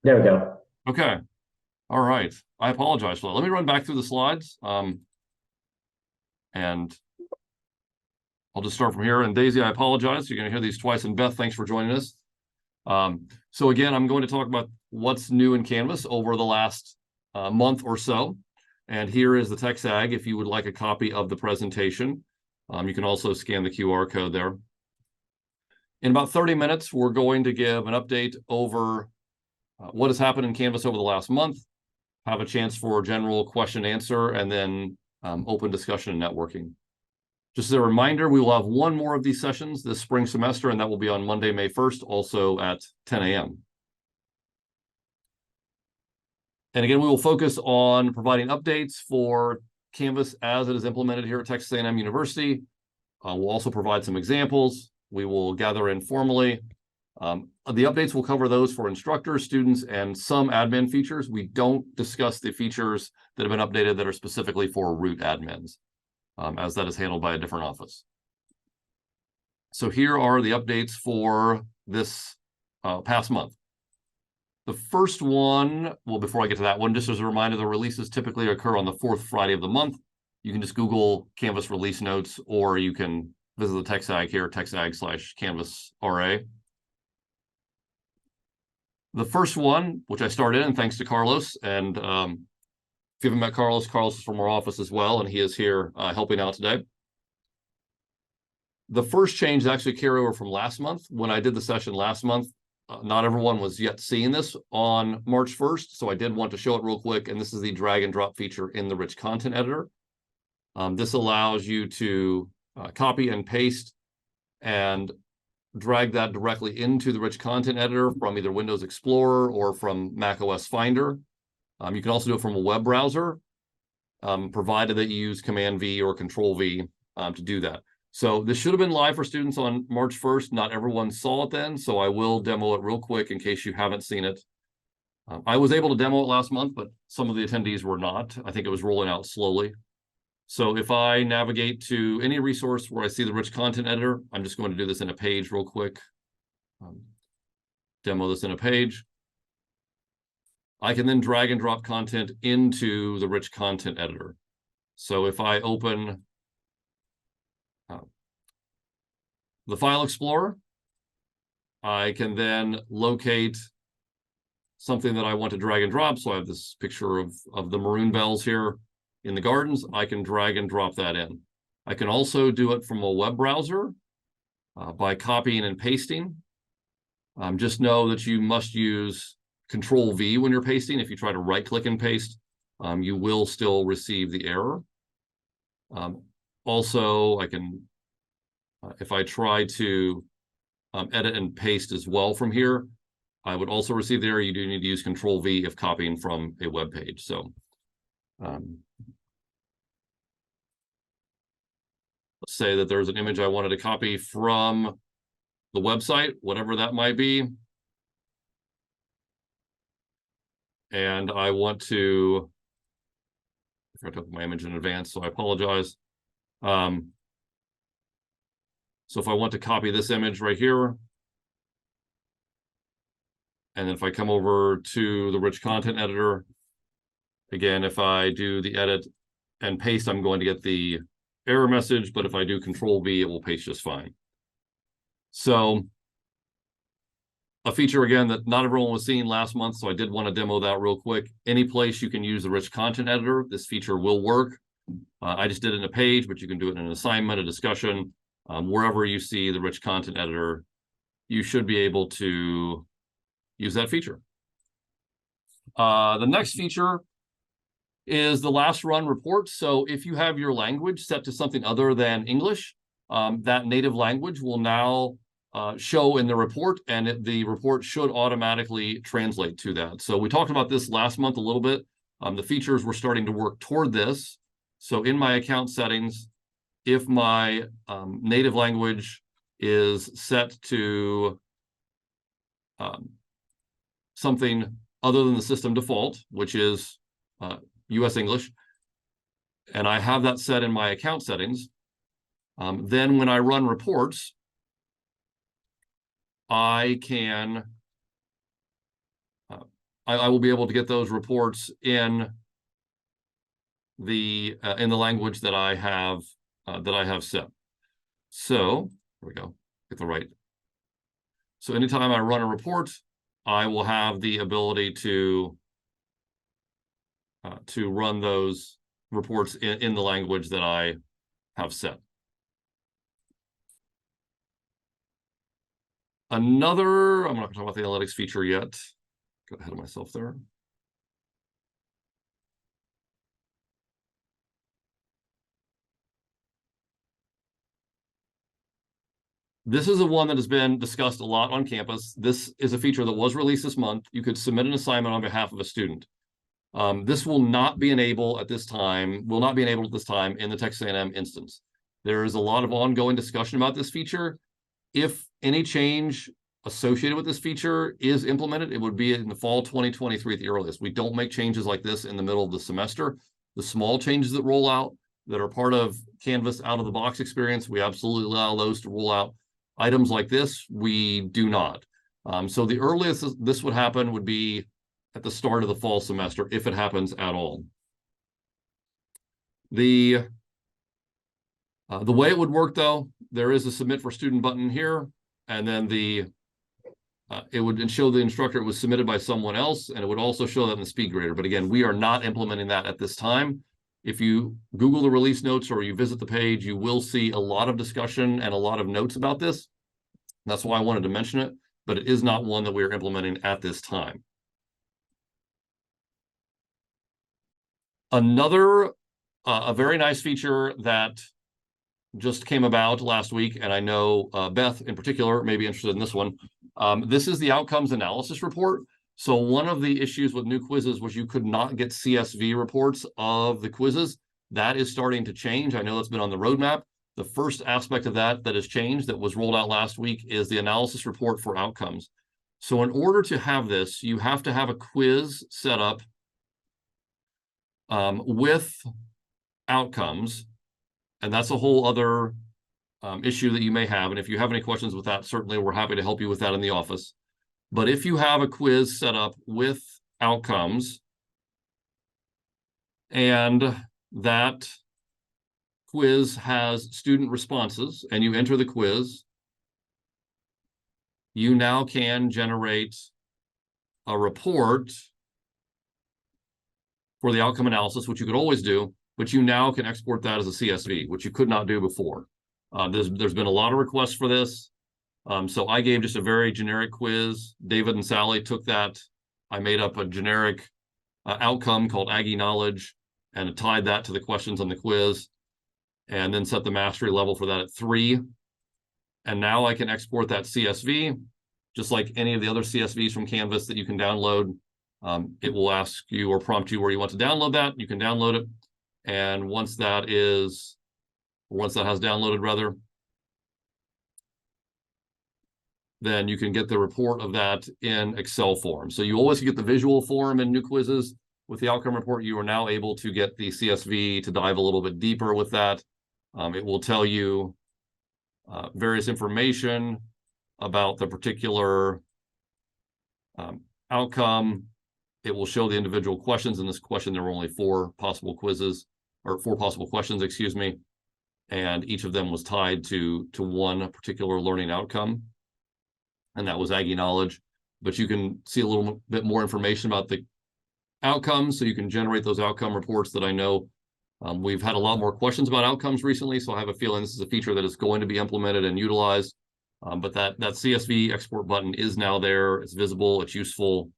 There we go. Okay. All right. I apologize for that. Let me run back through the slides. And I'll just start from here. And Daisy, I apologize. You're going to hear these twice. And Beth, thanks for joining us. So again, I'm going to talk about what's new in Canvas over the last month or so. And here is the TexAg if you would like a copy of the presentation. You can also scan the QR code there. In about 30 minutes, we're going to give an update over what has happened in Canvas over the last month, have a chance for general question and answer, and then open discussion and networking. Just as a reminder, we will have one more of these sessions this spring semester, and that will be on Monday, May 1st, also at 10 a.m. And again, we will focus on providing updates for Canvas as it is implemented here at Texas A&M University. We'll also provide some examples. We will gather informally. The updates will cover those for instructors, students, and some admin features. We don't discuss the features that have been updated that are specifically for root admins, as that is handled by a different office. So here are the updates for this past month. The first one, well, before I get to that one, just as a reminder, the releases typically occur on the 4th Friday of the month. You can just Google Canvas release notes, or you can visit the TexAg here, TexAg/Canvas RA. The first one, which I started in, thanks to Carlos, and if you haven't met Carlos, Carlos is from our office as well, and he is here helping out today. The first change is actually carry over from last month. When I did the session last month, not everyone was yet seeing this on March 1st, so I did want to show it real quick, and this is the drag and drop feature in the rich content editor. This allows you to copy and paste and drag that directly into the rich content editor from either Windows Explorer or from macOS Finder. You can also do it from a web browser, provided that you use Command V or Control V to do that. So this should have been live for students on March 1st. Not everyone saw it then, so I will demo it real quick in case you haven't seen it. I was able to demo it last month, but some of the attendees were not. I think it was rolling out slowly. So if I navigate to any resource where I see the rich content editor, I'm just going to do this in a page real quick. Demo this in a page. I can then drag and drop content into the rich content editor. So if I open the File Explorer, I can then locate something that I want to drag and drop. So I have this picture of the maroon bells here in the gardens. I can drag and drop that in. I can also do it from a web browser by copying and pasting. Just know that you must use Control V when you're pasting. If you try to right click and paste, you will still receive the error. Also, I can, if I try to edit and paste as well from here, I would also receive the error. You do need to use Control V if copying from a web page. So let's say that there's an image I wanted to copy from the website, whatever that might be. And I want to, I forgot to open my image in advance, so I apologize. So if I want to copy this image right here, and then if I come over to the rich content editor, again, if I do the edit and paste, I'm going to get the error message, but if I do Control V, it will paste just fine. So a feature, again, that not everyone was seeing last month, so I did want to demo that real quick. Any place you can use the rich content editor, this feature will work. I just did it in a page, but you can do it in an assignment, a discussion. Wherever you see the rich content editor, you should be able to use that feature. The next feature is the last run report. So if you have your language set to something other than English, that native language will now show in the report, and the report should automatically translate to that. So we talked about this last month a little bit. The features were starting to work toward this. So in my account settings, if my native language is set to something other than the system default, which is US English, and I have that set in my account settings, then when I run reports, I can I will be able to get those reports in the language that I have set. So here we go. Get the right. So anytime I run a report, I will have the ability to run those reports in the language that I have set. I'm not going to talk about the analytics feature yet. Got ahead of myself there. This is the one that has been discussed a lot on campus. This is a feature that was released this month. You could submit an assignment on behalf of a student. This will not be enabled at this time, in the Texas A&M instance. There is a lot of ongoing discussion about this feature. If any change associated with this feature is implemented, it would be in the fall 2023 at the earliest. We don't make changes like this in the middle of the semester. The small changes that roll out that are part of Canvas out-of-the-box experience, we absolutely allow those to roll out. Items like this, we do not. So the earliest this would happen would be at the start of the fall semester, if it happens at all. The way it would work, though, there is a submit for student button here, and then it would show the instructor it was submitted by someone else, and it would also show that in the speed grader. But again, we are not implementing that at this time. If you Google the release notes or you visit the page, you will see a lot of discussion and a lot of notes about this. That's why I wanted to mention it, but it is not one that we are implementing at this time. Another, a very nice feature that just came about last week, and I know Beth in particular may be interested in this one. This is the outcomes analysis report. So one of the issues with new quizzes was you could not get CSV reports of the quizzes. That is starting to change. I know that's been on the roadmap. The first aspect of that has changed, that was rolled out last week, is the analysis report for outcomes. So in order to have this, you have to have a quiz set up with outcomes, and that's a whole other issue that you may have. And if you have any questions with that, certainly we're happy to help you with that in the office. But if you have a quiz set up with outcomes, and that quiz has student responses, and you enter the quiz, you now can generate a report for the outcome analysis, which you could always do, but you now can export that as a CSV, which you could not do before. There's been a lot of requests for this. So I gave just a very generic quiz. David and Sally took that. I made up a generic outcome called Aggie Knowledge and tied that to the questions on the quiz, and then set the mastery level for that at 3. And now I can export that CSV, just like any of the other CSVs from Canvas that you can download. It will ask you or prompt you where you want to download that. You can download it. And once that has downloaded rather, then you can get the report of that in Excel form. So you always get the visual form in new quizzes. With the outcome report, you are now able to get the CSV to dive a little bit deeper with that. It will tell you various information about the particular outcome. It will show the individual questions. In this question, there were only 4 possible quizzes, or 4 possible questions, excuse me. And each of them was tied to one particular learning outcome. And that was Aggie Knowledge. But you can see a little bit more information about the outcomes, so you can generate those outcome reports that I know we've had a lot more questions about outcomes recently, so I have a feeling this is a feature that is going to be implemented and utilized. But that CSV export button is now there. It's visible, it's useful,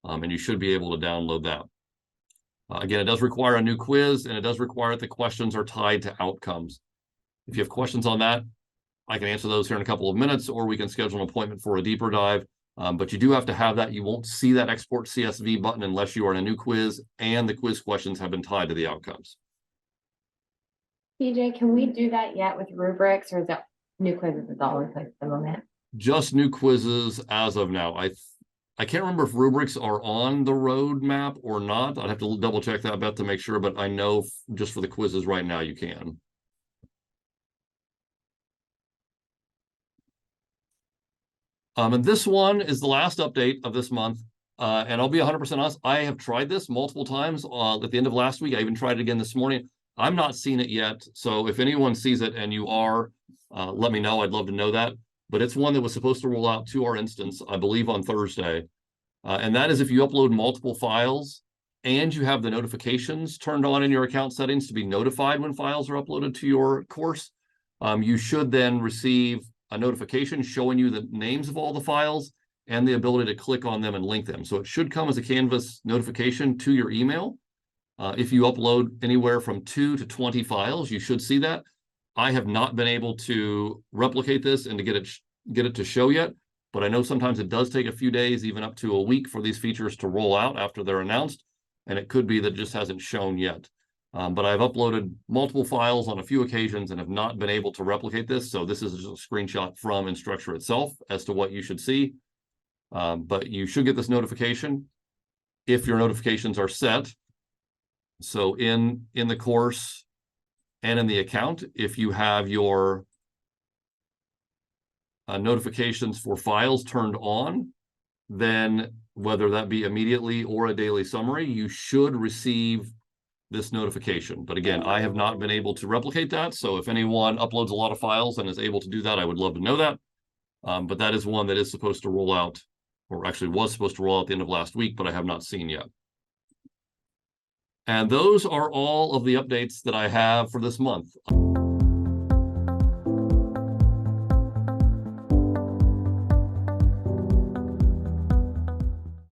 and you should be able to download that. Again, it does require a new quiz, and it does require that the questions are tied to outcomes. If you have questions on that, I can answer those here in a couple of minutes, or we can schedule an appointment for a deeper dive. But you do have to have that. You won't see that export CSV button unless you are in a new quiz and the quiz questions have been tied to the outcomes. PJ, can we do that yet with rubrics, or is that new quizzes is all in place at the moment? Just new quizzes as of now. I can't remember if rubrics are on the roadmap or not. I'd have to double check that, Beth, to make sure, but I know just for the quizzes right now you can. And this one is the last update of this month. And I'll be 100% honest, I have tried this multiple times at the end of last week. I even tried it again this morning. I'm not seeing it yet. So if anyone sees it and you are, let me know. I'd love to know that. But it's one that was supposed to roll out to our instance, I believe on Thursday. And that is if you upload multiple files and you have the notifications turned on in your account settings to be notified when files are uploaded to your course, you should then receive a notification showing you the names of all the files and the ability to click on them and link them. So it should come as a Canvas notification to your email. If you upload anywhere from 2 to 20 files, you should see that. I have not been able to replicate this and to get it to show yet, but I know sometimes it does take a few days, even up to a week, for these features to roll out after they're announced, and it could be that it just hasn't shown yet. But I've uploaded multiple files on a few occasions and have not been able to replicate this, so this is just a screenshot from Instructure itself as to what you should see. But you should get this notification if your notifications are set. So in the course and in the account, if you have your notifications for files turned on, then whether that be immediately or a daily summary, you should receive this notification. But again, I have not been able to replicate that. So if anyone uploads a lot of files and is able to do that, I would love to know that. But that is one that is supposed to roll out, or actually was supposed to roll out at the end of last week, but I have not seen yet. And those are all of the updates that I have for this month.